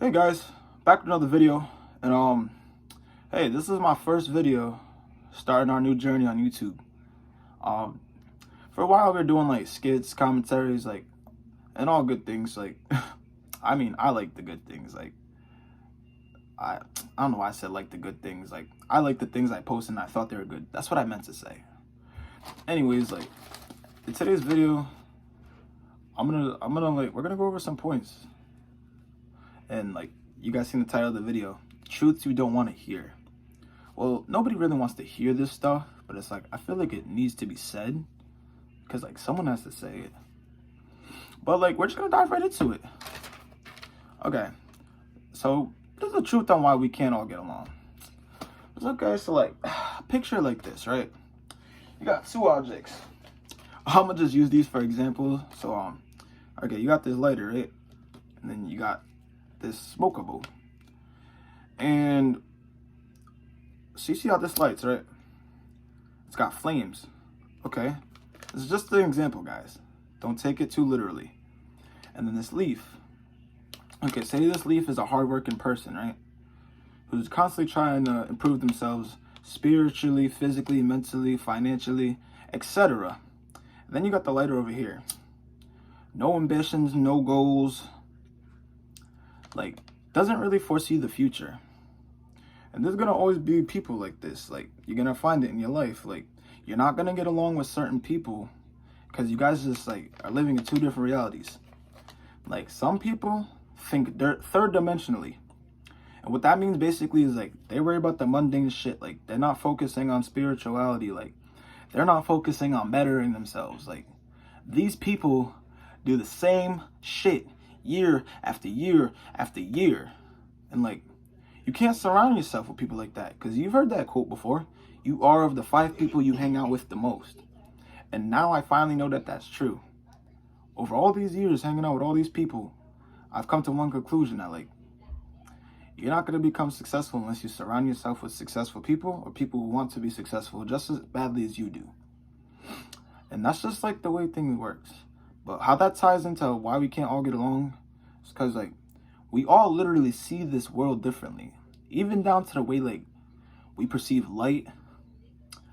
Hey guys, back with another video, and hey, this is my first video starting our new journey on YouTube. Um, for a while we were doing like skits, commentaries, like, and all good things. Like, I mean, I like the good things. Like, I don't know why I said like the good things. Like, I like the things I posted and I thought they were good. That's what I meant to say. Anyways, like, in today's video, we're gonna go over some points. And like, you guys seen the title of the video, truths you don't want to hear. Well, nobody really wants to hear this stuff, but it's like, I feel like it needs to be said because like someone has to say it. But like, we're just gonna dive right into it. Okay, so there's the truth on why we can't all get along. Okay, so like, picture like this, right? You got two objects. I'm gonna just use these for example. So okay, you got this lighter, right? And then you got this smokable. And so you see how this lights, right? It's got flames. Okay, this is just an example, guys. Don't take it too literally. And then this leaf. Okay, say this leaf is a hardworking person, right? Who's constantly trying to improve themselves spiritually, physically, mentally, financially, etc. Then you got the lighter over here. No ambitions, no goals. Like, doesn't really foresee the future. And there's gonna always be people like this. Like, you're gonna find it in your life. Like, you're not gonna get along with certain people because you guys just like are living in two different realities. Like, some people think they're third dimensionally. And what that means basically is like they worry about the mundane shit. Like, they're not focusing on spirituality. Like, they're not focusing on bettering themselves. Like, these people do the same shit year after year after year. And like, you can't surround yourself with people like that, because you've heard that quote before. You are of the 5 people you hang out with the most. And now I finally know that that's true. Over all these years hanging out with all these people, I've come to one conclusion that like, you're not going to become successful unless you surround yourself with successful people or people who want to be successful just as badly as you do. And that's just like the way things works. But how that ties into why we can't all get along is because like, we all literally see this world differently. Even down to the way like we perceive light,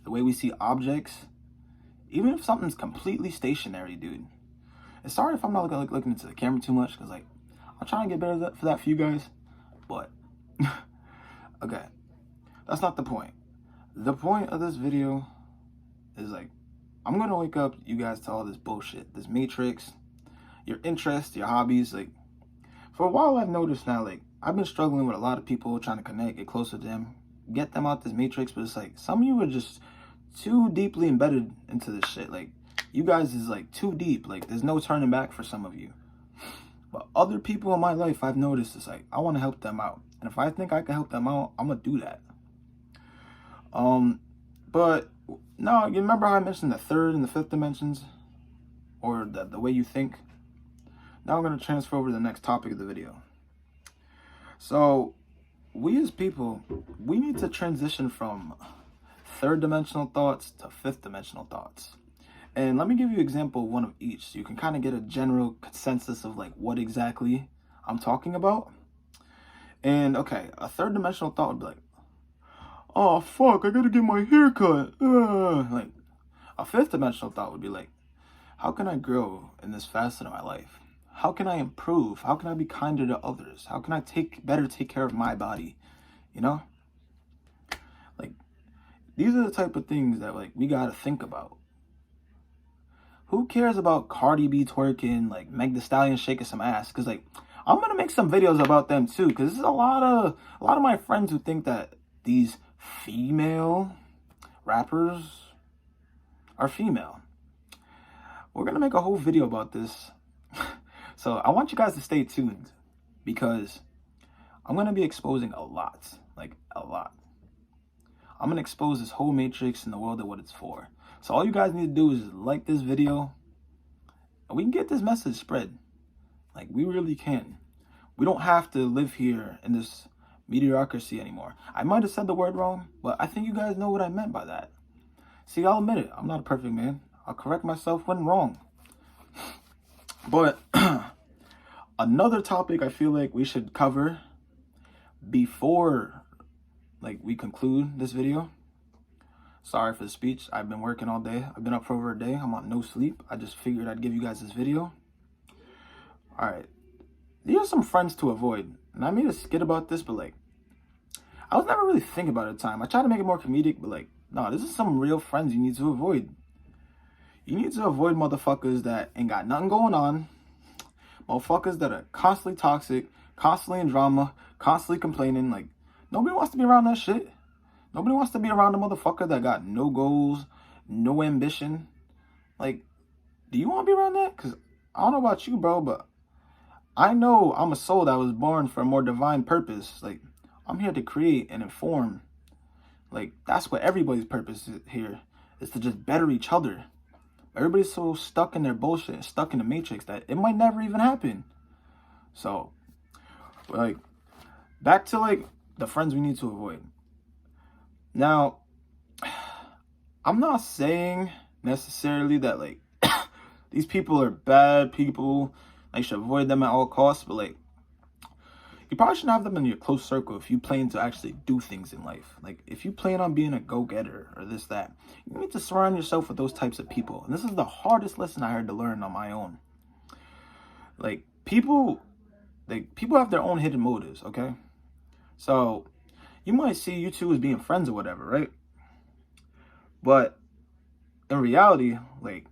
the way we see objects. Even if something's completely stationary, dude. And sorry if I'm not looking into the camera too much, because like, I'm trying to get better for that for you guys. But, okay, that's not the point. The point of this video is like, I'm going to wake up you guys to all this bullshit. This matrix, your interests, your hobbies. Like, for a while I've noticed now, like, I've been struggling with a lot of people trying to connect, get closer to them, get them out this matrix. But it's like, some of you are just too deeply embedded into this shit. Like, you guys is like too deep. Like, there's no turning back for some of you. But other people in my life, I've noticed, it's like, I want to help them out. And if I think I can help them out, I'm going to do that. But no, you remember how I mentioned the 3rd and the 5th dimensions? Or the way you think? Now I'm going to transfer over to the next topic of the video. So, we as people, we need to transition from 3rd dimensional thoughts to 5th dimensional thoughts. And let me give you an example of one of each, so you can kind of get a general consensus of like what exactly I'm talking about. And okay, a 3rd dimensional thought would be like, oh fuck, I gotta get my hair cut. Like, a 5th dimensional thought would be like, how can I grow in this facet of my life? How can I improve? How can I be kinder to others? How can I better take care of my body? You know? Like, these are the type of things that like we gotta think about. Who cares about Cardi B twerking, like Meg Thee Stallion shaking some ass? Because like, I'm gonna make some videos about them too. Because there's a lot of my friends who think that these female rappers are female. We're gonna make a whole video about this. So I want you guys to stay tuned, because I'm gonna be exposing a lot, like a lot. I'm gonna expose this whole matrix in the world and what it's for. So all you guys need to do is like this video, and we can get this message spread. Like, we really can. We don't have to live here in this mediocrity anymore. I might have said the word wrong, but I think you guys know what I meant by that. See, I'll admit it. I'm not a perfect man. I'll correct myself when wrong. But Another topic I feel like we should cover before like we conclude this video. Sorry for the speech. I've been working all day. I've been up for over a day. I'm on no sleep. I just figured I'd give you guys this video. All right. These are some friends to avoid. And I made a skit about this, but like, I was never really thinking about it at the time. I tried to make it more comedic, but like, no, this is some real friends you need to avoid. You need to avoid motherfuckers that ain't got nothing going on. Motherfuckers that are constantly toxic, constantly in drama, constantly complaining. Like, nobody wants to be around that shit. Nobody wants to be around a motherfucker that got no goals, no ambition. Like, do you want to be around that? Because I don't know about you, bro, but I know I'm a soul that was born for a more divine purpose. Like, I'm here to create and inform. Like, that's what everybody's purpose is here, is to just better each other. Everybody's so stuck in their bullshit, stuck in the matrix, that it might never even happen. So, like, back to, like, the friends we need to avoid. Now, I'm not saying necessarily that, like, these people are bad people. I should avoid them at all costs, but, like, you probably shouldn't have them in your close circle if you plan to actually do things in life. Like, if you plan on being a go-getter or this, that, you need to surround yourself with those types of people. And this is the hardest lesson I had to learn on my own. Like, people have their own hidden motives, okay? So, you might see you two as being friends or whatever, right? But in reality, like,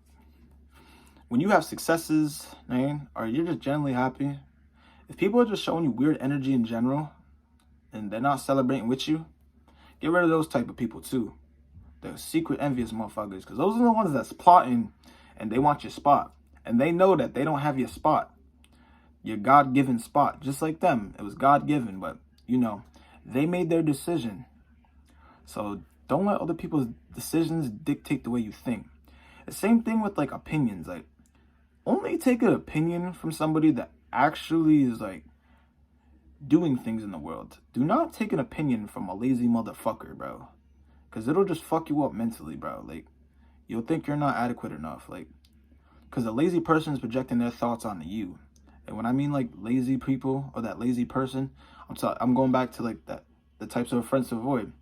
when you have successes, man, or you're just generally happy, if people are just showing you weird energy in general and they're not celebrating with you, get rid of those type of people too. The secret envious motherfuckers, because those are the ones that's plotting and they want your spot. And they know that they don't have your spot, your God-given spot. Just like them, it was God-given, but, you know, they made their decision. So don't let other people's decisions dictate the way you think. The same thing with, like, opinions. Like, only take an opinion from somebody that actually is, like, doing things in the world. Do not take an opinion from a lazy motherfucker, bro. Because it'll just fuck you up mentally, bro. Like, you'll think you're not adequate enough. Like, because a lazy person is projecting their thoughts onto you. And when I mean, like, lazy people or that lazy person, I'm going back to, like, the types of friends to avoid.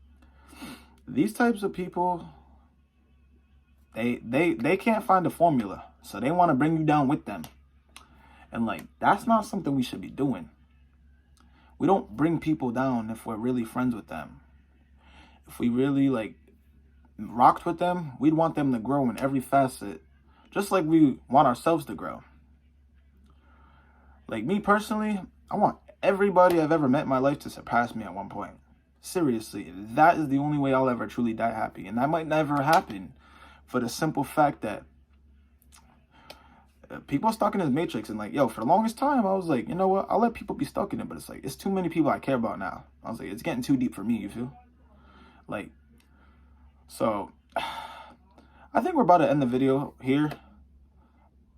These types of people, they can't find a formula. So they want to bring you down with them. And, like, that's not something we should be doing. We don't bring people down if we're really friends with them. If we really, like, rocked with them, we'd want them to grow in every facet, just like we want ourselves to grow. Like, me personally, I want everybody I've ever met in my life to surpass me at one point. Seriously, that is the only way I'll ever truly die happy. And that might never happen for the simple fact that people are stuck in this matrix. And, like, yo, for the longest time, I was like, you know what? I'll let people be stuck in it. But it's like, it's too many people I care about now. I was like, it's getting too deep for me, you feel? Like, so, I think we're about to end the video here.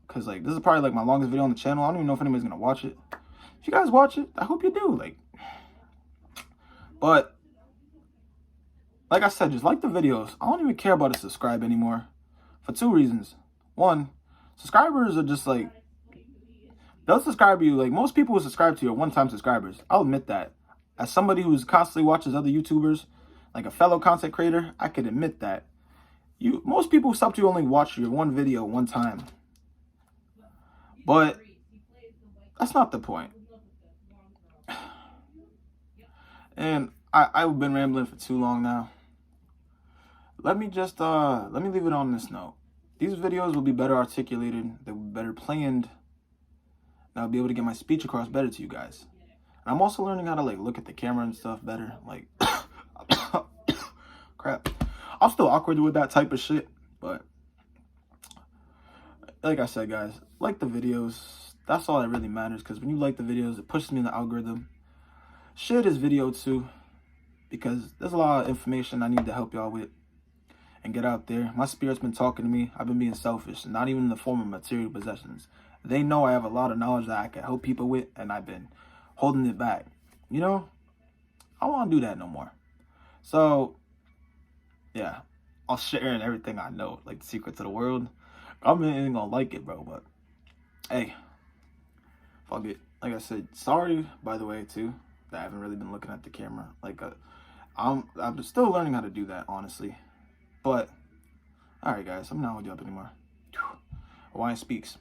Because, like, this is probably, like, my longest video on the channel. I don't even know if anybody's going to watch it. If you guys watch it, I hope you do. Like, but, like I said, just like the videos. I don't even care about a subscribe anymore. For two reasons. One, subscribers are just, like, they'll subscribe to you. Like, most people who subscribe to you are one-time subscribers. I'll admit that. As somebody who's constantly watches other YouTubers, like a fellow content creator, I could admit that. Most people who sub to you only watch your one video one time. But that's not the point. And I've been rambling for too long now. Let me leave it on this note. These videos will be better articulated, they'll be better planned, and I'll be able to get my speech across better to you guys. And I'm also learning how to, like, look at the camera and stuff better. Like, crap. I'm still awkward with that type of shit, but like I said, guys, like the videos. That's all that really matters, because when you like the videos, it pushes me in the algorithm. Share this video too, because there's a lot of information I need to help y'all with and get out there. My spirit's been talking to me. I've been being selfish, not even in the form of material possessions. They know I have a lot of knowledge that I can help people with, and I've been holding it back. You know, I don't want to do that no more. So, yeah, I'll share everything I know, like the secrets of the world. I'm not even gonna like it, bro, but hey, fuck it. like I said, sorry by the way too that I haven't really been looking at the camera. Like I'm still learning how to do that, honestly. But all right, guys, I'm not gonna do up anymore. Hawaiian Speaks.